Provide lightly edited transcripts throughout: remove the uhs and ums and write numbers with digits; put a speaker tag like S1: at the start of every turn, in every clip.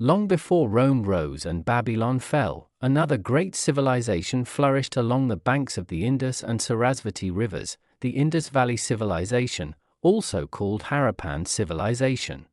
S1: Long before Rome rose and Babylon fell, another great civilization flourished along the banks of the Indus and Sarasvati rivers, the Indus Valley Civilization, also called Harappan Civilization.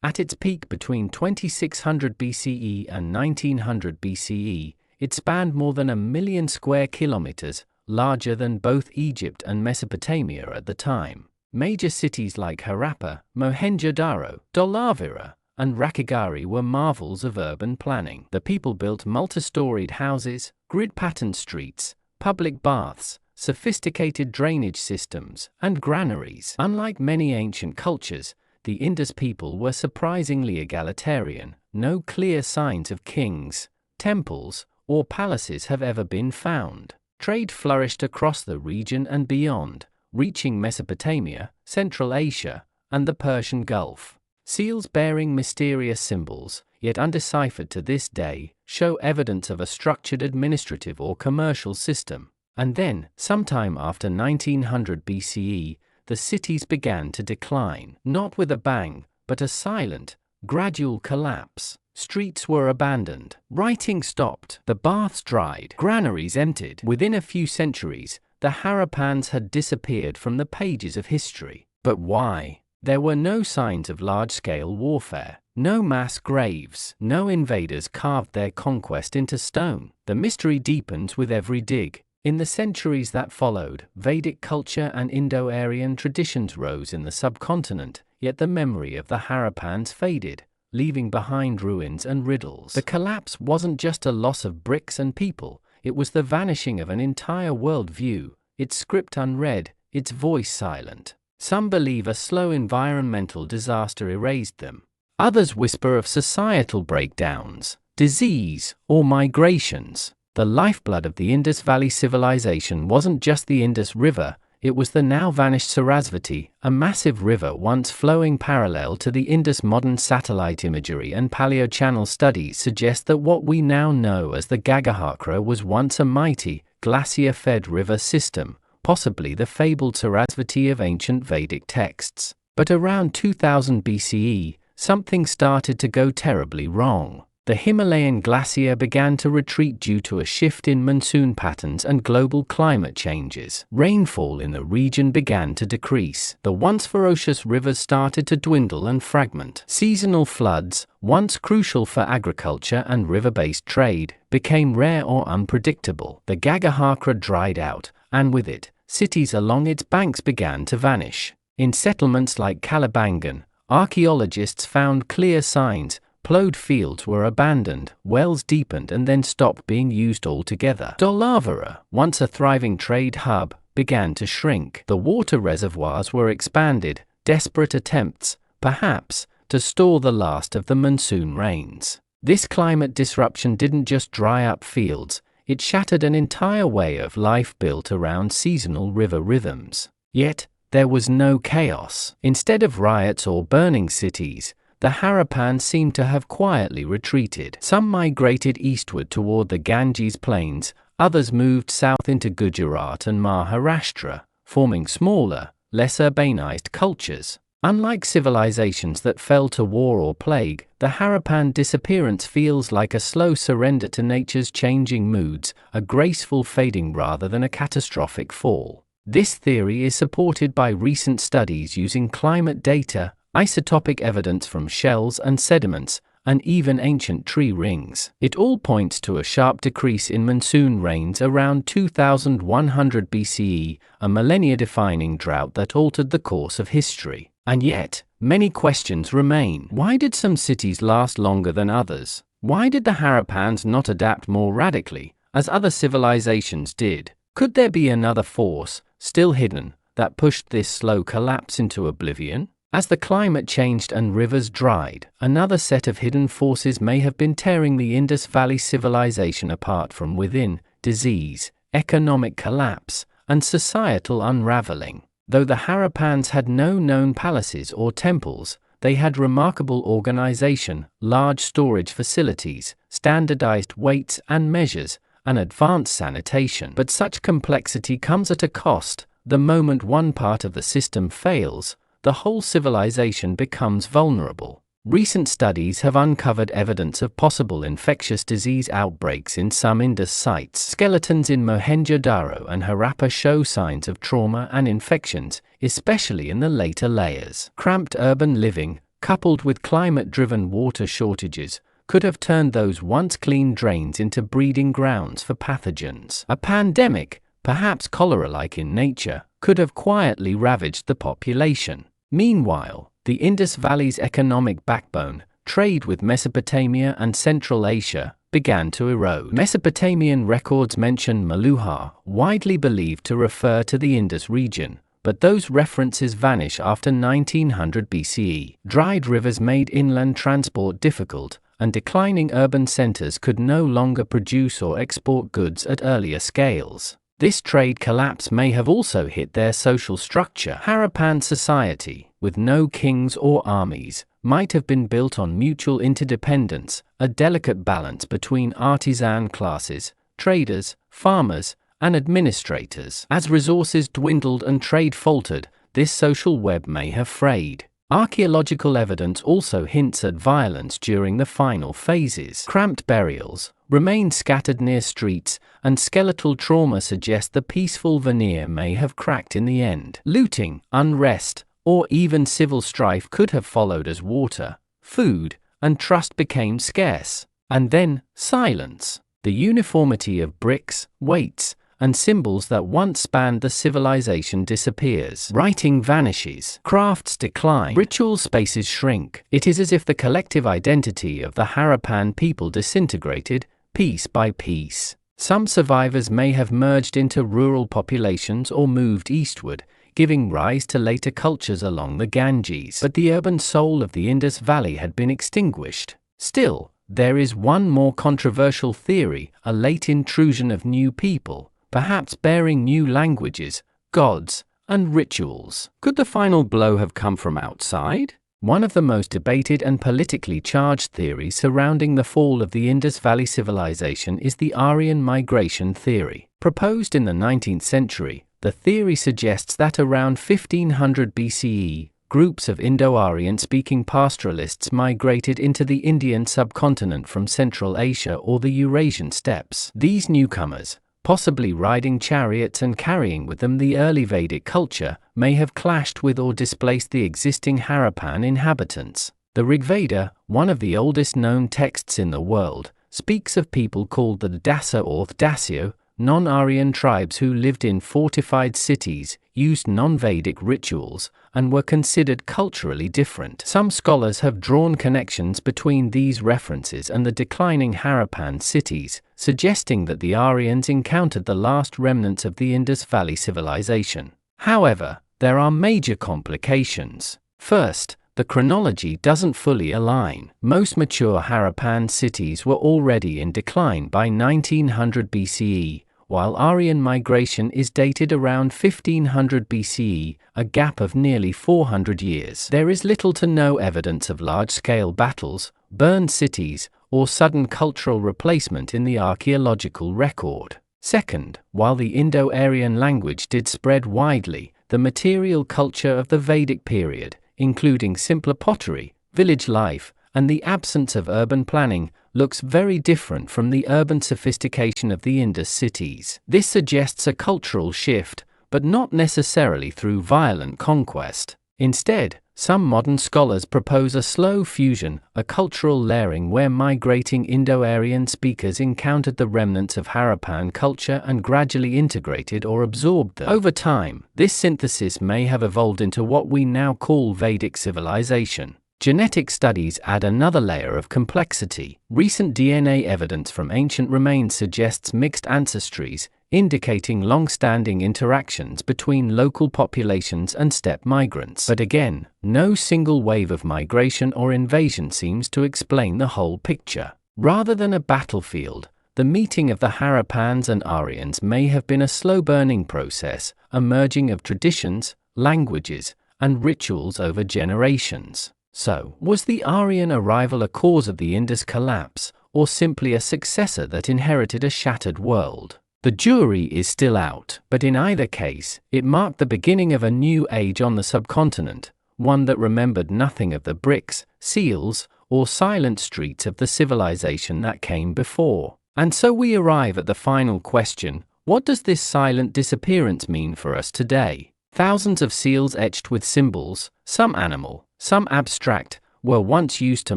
S1: At its peak between 2600 BCE and 1900 BCE, it spanned more than 1 million square kilometers, larger than both Egypt and Mesopotamia at the time. Major cities like Harappa, Mohenjo-daro, Dholavira, and Rakhigarhi were marvels of urban planning. The people built multi-storied houses, grid-patterned streets, public baths, sophisticated drainage systems, and granaries. Unlike many ancient cultures, the Indus people were surprisingly egalitarian. No clear signs of kings, temples, or palaces have ever been found. Trade flourished across the region and beyond, reaching Mesopotamia, Central Asia, and the Persian Gulf. Seals bearing mysterious symbols, yet undeciphered to this day, show evidence of a structured administrative or commercial system. And then, sometime after 1900 BCE, the cities began to decline, not with a bang, but a silent, gradual collapse. Streets were abandoned, writing stopped, the baths dried, granaries emptied. Within a few centuries, the Harappans had disappeared from the pages of history. But why? There were no signs of large-scale warfare, no mass graves, no invaders carved their conquest into stone. The mystery deepens with every dig. In the centuries that followed, Vedic culture and Indo-Aryan traditions rose in the subcontinent, yet the memory of the Harappans faded, leaving behind ruins and riddles. The collapse wasn't just a loss of bricks and people, it was the vanishing of an entire worldview, its script unread, its voice silent. Some believe a slow environmental disaster erased them. Others whisper of societal breakdowns, disease, or migrations. The lifeblood of the Indus Valley Civilization wasn't just the Indus River, it was the now vanished Sarasvati, a massive river once flowing parallel to the Indus. Modern satellite imagery and paleochannel studies suggest that what we now know as the Gagahakra was once a mighty, glacier-fed river system, possibly the fabled Sarasvati of ancient Vedic texts. But around 2000 BCE, something started to go terribly wrong. The Himalayan glacier began to retreat due to a shift in monsoon patterns and global climate changes. Rainfall in the region began to decrease. The once ferocious rivers started to dwindle and fragment. Seasonal floods, once crucial for agriculture and river-based trade, became rare or unpredictable. The Gagahakra dried out, and with it, cities along its banks began to vanish. In settlements like Kalibangan, archaeologists found clear signs. Plowed fields were abandoned, wells deepened and then stopped being used altogether. Dholavira, once a thriving trade hub, began to shrink. The water reservoirs were expanded, desperate attempts, perhaps, to store the last of the monsoon rains. This climate disruption didn't just dry up fields, it shattered an entire way of life built around seasonal river rhythms. Yet, there was no chaos. Instead of riots or burning cities, the Harappans seemed to have quietly retreated. Some migrated eastward toward the Ganges plains, others moved south into Gujarat and Maharashtra, forming smaller, less urbanized cultures. Unlike civilizations that fell to war or plague, the Harappan disappearance feels like a slow surrender to nature's changing moods, a graceful fading rather than a catastrophic fall. This theory is supported by recent studies using climate data, isotopic evidence from shells and sediments, and even ancient tree rings. It all points to a sharp decrease in monsoon rains around 2100 BCE, a millennia-defining drought that altered the course of history. And yet, many questions remain. Why did some cities last longer than others? Why did the Harappans not adapt more radically, as other civilizations did? Could there be another force, still hidden, that pushed this slow collapse into oblivion? As the climate changed and rivers dried, another set of hidden forces may have been tearing the Indus Valley Civilization apart from within: disease, economic collapse, and societal unraveling. Though the Harappans had no known palaces or temples, they had remarkable organization, large storage facilities, standardized weights and measures, and advanced sanitation. But such complexity comes at a cost. The moment one part of the system fails, the whole civilization becomes vulnerable. Recent studies have uncovered evidence of possible infectious disease outbreaks in some Indus sites. Skeletons in Mohenjo-Daro and Harappa show signs of trauma and infections, especially in the later layers. Cramped urban living, coupled with climate-driven water shortages, could have turned those once clean drains into breeding grounds for pathogens. A pandemic, perhaps cholera-like in nature, could have quietly ravaged the population. Meanwhile, the Indus Valley's economic backbone, trade with Mesopotamia and Central Asia, began to erode. Mesopotamian records mention Meluhar, widely believed to refer to the Indus region, but those references vanish after 1900 BCE. Dried rivers made inland transport difficult, and declining urban centers could no longer produce or export goods at earlier scales. This trade collapse may have also hit their social structure. Harappan society, with no kings or armies, might have been built on mutual interdependence, a delicate balance between artisan classes, traders, farmers, and administrators. As resources dwindled and trade faltered, this social web may have frayed. Archaeological evidence also hints at violence during the final phases. Cramped burials, remains scattered near streets, and skeletal trauma suggest the peaceful veneer may have cracked in the end. Looting, unrest, or even civil strife could have followed as water, food, and trust became scarce. And then, silence. The uniformity of bricks, weights, and symbols that once spanned the civilization disappears. Writing vanishes. Crafts decline. Ritual spaces shrink. It is as if the collective identity of the Harappan people disintegrated, piece by piece. Some survivors may have merged into rural populations or moved eastward, giving rise to later cultures along the Ganges. But the urban soul of the Indus Valley had been extinguished. Still, there is one more controversial theory, a late intrusion of new people, perhaps bearing new languages, gods, and rituals. Could the final blow have come from outside? One of the most debated and politically charged theories surrounding the fall of the Indus Valley civilization is the Aryan migration theory. Proposed in the 19th century, the theory suggests that around 1500 BCE, groups of Indo-Aryan-speaking pastoralists migrated into the Indian subcontinent from Central Asia or the Eurasian steppes. These newcomers, possibly riding chariots and carrying with them the early Vedic culture, may have clashed with or displaced the existing Harappan inhabitants. The Rig Veda, one of the oldest known texts in the world, speaks of people called the Dasa or Dasyo, non-Aryan tribes who lived in fortified cities, used non-Vedic rituals, and were considered culturally different. Some scholars have drawn connections between these references and the declining Harappan cities, suggesting that the Aryans encountered the last remnants of the Indus Valley civilization. However, there are major complications. First, the chronology doesn't fully align. Most mature Harappan cities were already in decline by 1900 BCE, while Aryan migration is dated around 1500 BCE, a gap of nearly 400 years. There is little to no evidence of large-scale battles, burned cities, or sudden cultural replacement in the archaeological record. Second, while the Indo-Aryan language did spread widely, the material culture of the Vedic period, including simpler pottery, village life, and the absence of urban planning, looks very different from the urban sophistication of the Indus cities. This suggests a cultural shift, but not necessarily through violent conquest. Instead, some modern scholars propose a slow fusion, a cultural layering where migrating Indo-Aryan speakers encountered the remnants of Harappan culture and gradually integrated or absorbed them. Over time, this synthesis may have evolved into what we now call Vedic civilization. Genetic studies add another layer of complexity. Recent DNA evidence from ancient remains suggests mixed ancestries, indicating long-standing interactions between local populations and steppe migrants. But again, no single wave of migration or invasion seems to explain the whole picture. Rather than a battlefield, the meeting of the Harappans and Aryans may have been a slow-burning process, a merging of traditions, languages, and rituals over generations. So, was the Aryan arrival a cause of the Indus collapse, or simply a successor that inherited a shattered world? The jury is still out, but in either case, it marked the beginning of a new age on the subcontinent, one that remembered nothing of the bricks, seals, or silent streets of the civilization that came before. And so we arrive at the final question: what does this silent disappearance mean for us today? Thousands of seals etched with symbols, some animal, some abstract, were once used to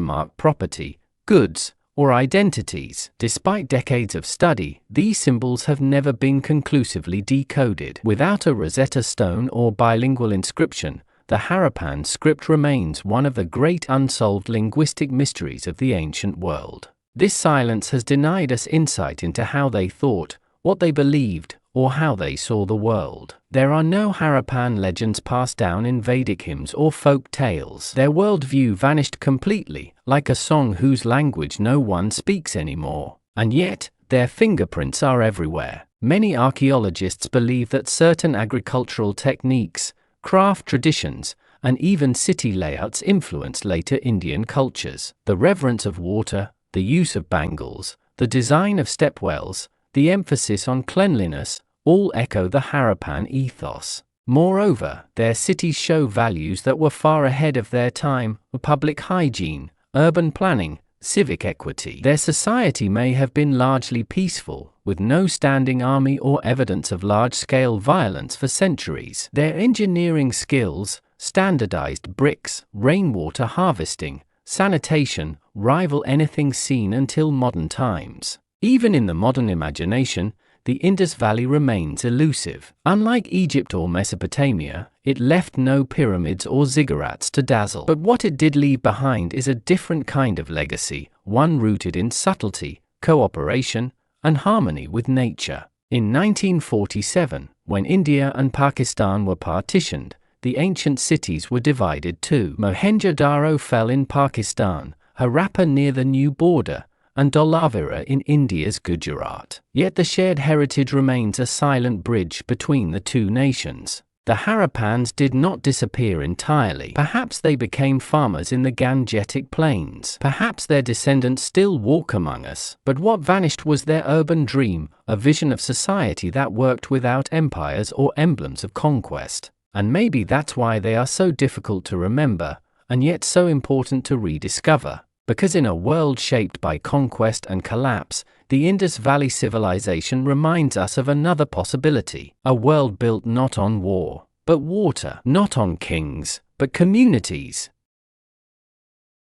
S1: mark property, goods, or identities. Despite decades of study, these symbols have never been conclusively decoded. Without a Rosetta Stone or bilingual inscription, the Harappan script remains one of the great unsolved linguistic mysteries of the ancient world. This silence has denied us insight into how they thought, what they believed, or how they saw the world. There are no Harappan legends passed down in Vedic hymns or folk tales. Their worldview vanished completely, like a song whose language no one speaks anymore. And yet, their fingerprints are everywhere. Many archaeologists believe that certain agricultural techniques, craft traditions, and even city layouts influenced later Indian cultures. The reverence of water, the use of bangles, the design of stepwells, the emphasis on cleanliness, all echo the Harappan ethos. Moreover, their cities show values that were far ahead of their time: public hygiene, urban planning, civic equity. Their society may have been largely peaceful, with no standing army or evidence of large-scale violence for centuries. Their engineering skills, standardized bricks, rainwater harvesting, sanitation, rival anything seen until modern times. Even in the modern imagination, the Indus Valley remains elusive. Unlike Egypt or Mesopotamia, it left no pyramids or ziggurats to dazzle. But what it did leave behind is a different kind of legacy, one rooted in subtlety, cooperation, and harmony with nature. In 1947, when India and Pakistan were partitioned, the ancient cities were divided too. Mohenjo-daro fell in Pakistan, Harappa near the new border, and Dholavira in India's Gujarat. Yet the shared heritage remains a silent bridge between the two nations. The Harappans did not disappear entirely. Perhaps they became farmers in the Gangetic plains. Perhaps their descendants still walk among us. But what vanished was their urban dream, a vision of society that worked without empires or emblems of conquest. And maybe that's why they are so difficult to remember, and yet so important to rediscover. Because in a world shaped by conquest and collapse, the Indus Valley civilization reminds us of another possibility: a world built not on war, but water; not on kings, but communities;